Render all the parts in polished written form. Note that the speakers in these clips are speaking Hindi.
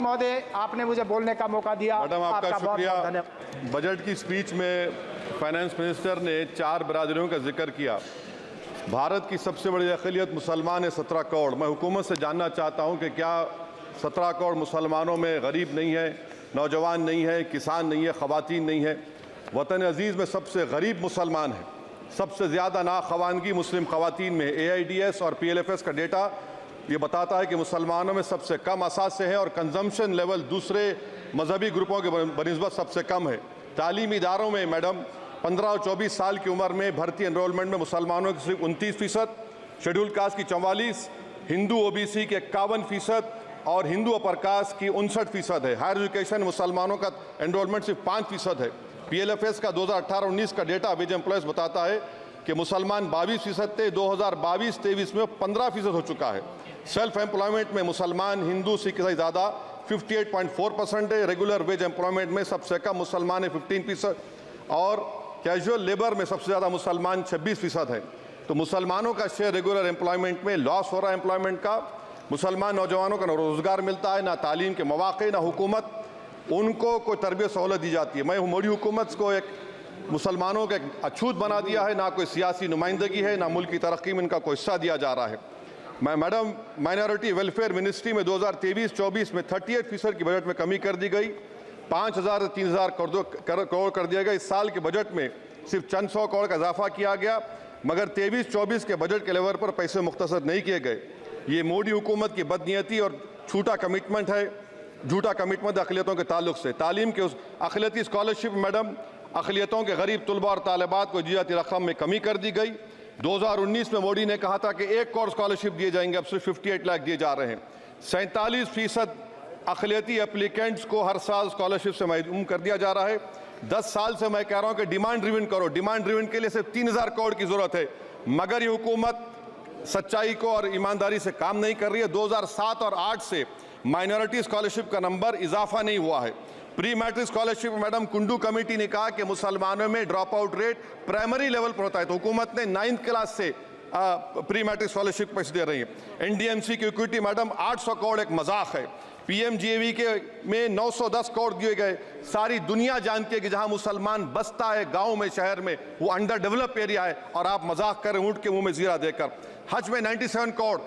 महोदय, आपने मुझे बोलने का मौका दिया। मैडम, आपका शुक्रिया। बहुत धन्यवाद। बजट की स्पीच में फाइनेंस मिनिस्टर ने 4 बिरादरियों का जिक्र किया। भारत की सबसे बड़ी अक़लियत मुसलमान है, 17 करोड़। मैं हुकूमत से जानना चाहता हूं कि क्या 17 करोड़ मुसलमानों में गरीब नहीं है, नौजवान नहीं है, किसान नहीं है, ख़वातीन नहीं है? वतन अजीज़ में सबसे गरीब मुसलमान है, सबसे ज़्यादा नाखवानगी मुस्लिम ख़वातीन में। AIDS और PLFS का डेटा ये बताता है कि मुसलमानों में सबसे कम असासे हैं और कंजम्पशन लेवल दूसरे मजहबी ग्रुपों के बनिस्बत सबसे कम है। तालीमी इदारों में मैडम 15 और 24 साल की उम्र में भर्ती एनरोलमेंट में मुसलमानों की सिर्फ 29%, शेड्यूल कास्ट की 44%, हिंदू OBC के 51% और हिंदू अपर कास्ट की 59% है। हायर एजुकेशन मुसलमानों का एनरोलमेंट सिर्फ 5% है। PLFS का 2018-19 का डेटा वेज एम्प्लॉयज बताता है कि मुसलमान 22% थे, 2022-23 में 15% हो चुका है। सेल्फ एम्प्लॉयमेंट में मुसलमान हिंदू सिख से ज़्यादा 58.4% है। रेगुलर वेज एम्प्लॉयमेंट में सबसे कम मुसलमान है 15% और कैजुअल लेबर में सबसे ज़्यादा मुसलमान 26% है। तो मुसलमानों का शेयर रेगुलर एम्प्लॉयमेंट में लॉस हो रहा है एम्प्लॉयमेंट का। मुसलमान नौजवानों का ना रोज़गार मिलता है, ना तालीम के मौक़े, ना हुकूमत उनको कोई तरबियत सहूलत दी जाती है। मैं मोदी हुकूमत को एक मुसलमानों का एक अछूत बना दिया है, ना कोई सियासी नुमाइंदगी है, ना मुल्क की तरक्की में इनका कोई हिस्सा दिया जा रहा है। मैं मैडम माइनॉरिटी वेलफेयर मिनिस्ट्री में 2023-24 में 38% की बजट में कमी कर दी गई, 5,000 से 3,000 करोड़ कर दिया गया। इस साल के बजट में सिर्फ चंद 100 करोड़ का इजाफा किया गया, मगर 23-24 के बजट के लेवल पर पैसे मुख्तसर नहीं किए गए। ये मोदी हुकूमत की बदनीयती और झूठा कमिटमेंट है, झूठा कमिटमेंट अक़लियतों के ताल्लुक से। तालीम के उस अक़लियती स्कॉलरशिप मैडम अक़लियतों के गरीब तलबा और तालिबात को जियाती रकम में कमी कर दी गई। 2019 में मोदी ने कहा था कि 1 करोड़ स्कॉलरशिप दिए जाएंगे, अब सिर्फ 58 लाख दिए जा रहे हैं। 47% अक़लियती एप्लीकेंट्स को हर साल स्कॉलरशिप से महरूम कर दिया जा रहा है। 10 साल से मैं कह रहा हूं कि डिमांड ड्रिवन करो। डिमांड ड्रिवन के लिए सिर्फ 3,000 करोड़ की जरूरत है, मगर ये हुकूमत सच्चाई को और ईमानदारी से काम नहीं कर रही है। 2007 और 8 से माइनॉरिटी स्कॉलरशिप का नंबर इजाफा नहीं हुआ है। Pre matric scholarship madam Kundu committee ने कहा कि मुसलमानों में drop out rate primary level पर होता है, तो हुकूमत ने 9th क्लास से प्री मैट्रिक स्कॉलरशिप पैसे दे रही है। NDMC की इक्विटी मैडम 800 करोड़ एक मजाक है। PMGAV के में 910 करोड़ दिए गए। सारी दुनिया जानती है कि जहां मुसलमान बसता है गांव में, शहर में, वो अंडर डेवलप एरिया है, और आप मजाक करें ऊँट के मुंह में जीरा देकर। हज में 97 करोड़।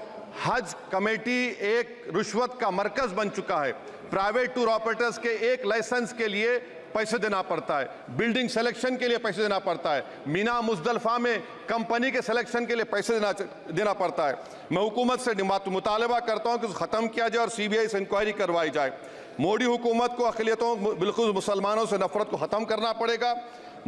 हज कमेटी एक रुश्वत का मरकज बन चुका है। प्राइवेट टूर ऑपरेटर्स के एक लाइसेंस के लिए पैसे देना पड़ता है, बिल्डिंग सिलेक्शन के लिए पैसे देना पड़ता है, मीना मुजदलफा में कंपनी के सिलेक्शन के लिए पैसे देना पड़ता है। मैं हुकूमत से मुतालबा करता हूं कि ख़त्म किया जाए और CBI से इंक्वायरी करवाई जाए। मोदी हुकूमत को अक़लियतों बिल्कुल मुसलमानों से नफरत को ख़त्म करना पड़ेगा।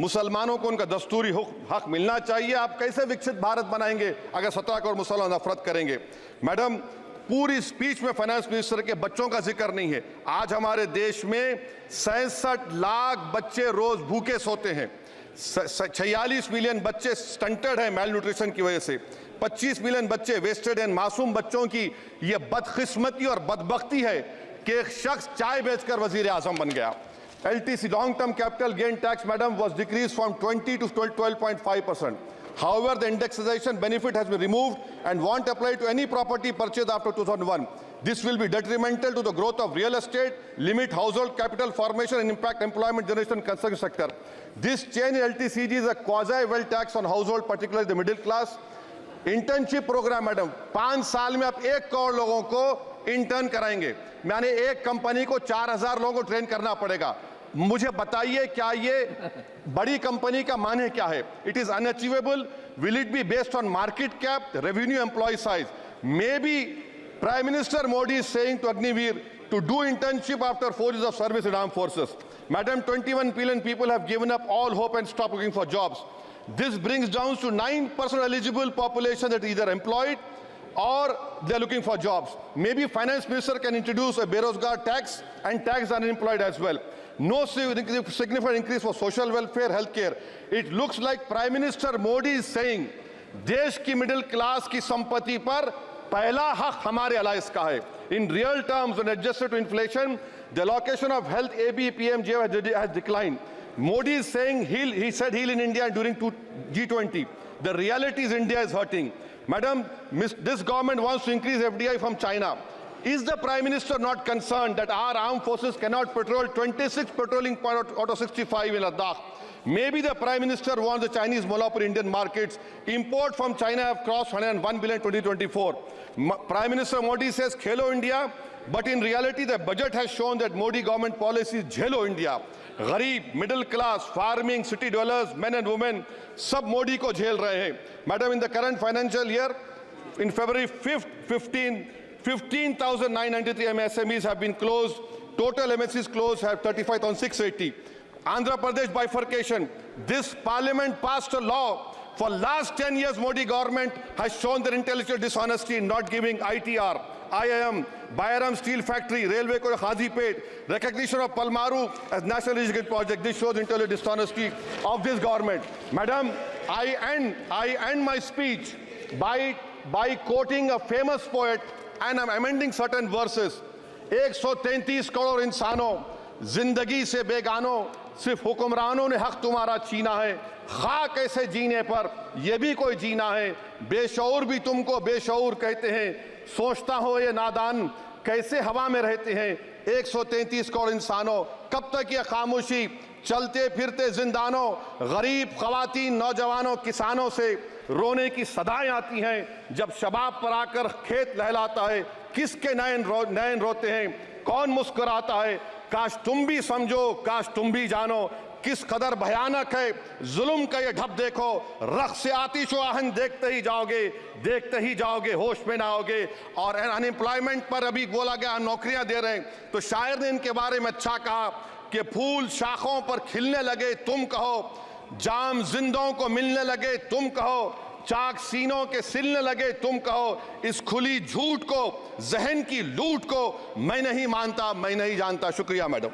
मुसलमानों को उनका दस्तूरी हक मिलना चाहिए। आप कैसे विकसित भारत बनाएंगे अगर 17 करोड़ मुसलमान नफरत करेंगे? मैडम, पूरी स्पीच में फाइनेंस मिनिस्टर के बच्चों का जिक्र नहीं है। आज हमारे देश में 66 लाख बच्चे रोज भूखे सोते हैं। 46 मिलियन बच्चे स्टंटेड हैं मेल न्यूट्रिशन की वजह से। 25 मिलियन बच्चे वेस्टेड हैं। मासूम बच्चों की यह बदकिस्मती और बदबख्ती है कि एक शख्स चाय बेचकर वजीर आजम बन गया। LTC long term capital gain tax madam was decreased from 20 to 12.5%. However, the indexation benefit has been removed and won't apply to any property purchased after 2001. This will be detrimental to the growth of real estate, limit household capital formation and impact employment generation in construction sector. This change in LTCG is a quasi-wealth tax on household, particularly the middle class. Internship programme madam 5 साल में आप 1 करोड़ लोगों को इंटर्न कराएंगे, यानी एक कंपनी को 4,000 लोगों को ट्रेन करना पड़ेगा। मुझे बताइए क्या ये बड़ी कंपनी का माने क्या है? It is unachievable. Will it be based on market cap, revenue, employ size? May be prime minister Modi is saying to Agniveer to do internship after 4 years of service in armed forces. Madam, 21 billion people have given up all hope and stopped looking for jobs. This brings down to 9% eligible population that is either employed or they are looking for jobs. Maybe finance minister can introduce a Berozgar tax and tax unemployed as well. No significant increase for social welfare, healthcare. It looks like Prime Minister Modi is saying देश की मिडिल क्लास की संपत्ति पर पहला हक हमारे अलायंस का है. In real terms, when adjusted to inflation, the allocation of health ABPMJ has declined. Modi is saying he said heal in India during G20. The reality is India is hurting. Madam, this government wants to increase FDI from China. Is the Prime Minister not concerned that our armed forces cannot patrol 26 patrolling point out of 65 in Ladakh? Maybe the Prime Minister wants the Chinese monopoly Indian markets. Import from China have crossed 101 billion 2024. Prime Minister Modi says Khelo India, but in reality the budget has shown that Modi government policy is Jhelo India. गरीब, middle class, farming, city dwellers, men and women, सब मोदी को झेल रहे हैं. Madam, in the current financial year, in February 5th, 15,993 MSMEs have been closed. Total MSCs closed have 35,680. Andhra Pradesh bifurcation. This parliament passed a law. For last 10 years, Modi government has shown their intellectual dishonesty in not giving ITR, IIM, Bayaram Steel Factory, Railway Ko Khadipet, recognition of Palmaru as National Irrigation Project. This shows intellectual dishonesty of this government. Madam, I end my speech by quoting a famous poet, and I'm amending certain verses. 133 crore इंसानों, जिंदगी से बेगानों, सिर्फ हुक्मरानों ने हक तुम्हारा छीना है. खाक ऐसे जीने पर ये भी कोई जीना है. बेशऊर भी तुमको बेशऊर कहते हैं. सोचता हो ये नादान कैसे हवा में रहते हैं. 133 करोड़ इंसानों, कब तक ये खामोशी? चलते फिरते जिंदानों, गरीब खवातीन, नौजवानों, किसानों से रोने की सदाएं आती हैं. जब शबाब पर आकर खेत लहलाता है, किसके नयन रोते हैं, कौन मुस्कुराता है? काश तुम भी समझो, काश तुम भी जानो किस कदर भयानक है जुल्म का ये ढब. देखो रख से आतिश आहन देखते ही जाओगे, होश में ना आओगे. और अनएम्प्लॉयमेंट पर अभी बोला गया नौकरियां दे रहे हैं, तो शायर ने इनके बारे में अच्छा कहा कि फूल शाखों पर खिलने लगे तुम कहो, जाम जिंदों को मिलने लगे तुम कहो, चाक सीनों के सिलने लगे तुम कहो. इस खुली झूठ को, जहन की लूट को मैं नहीं मानता, मैं नहीं जानता. शुक्रिया मैडम.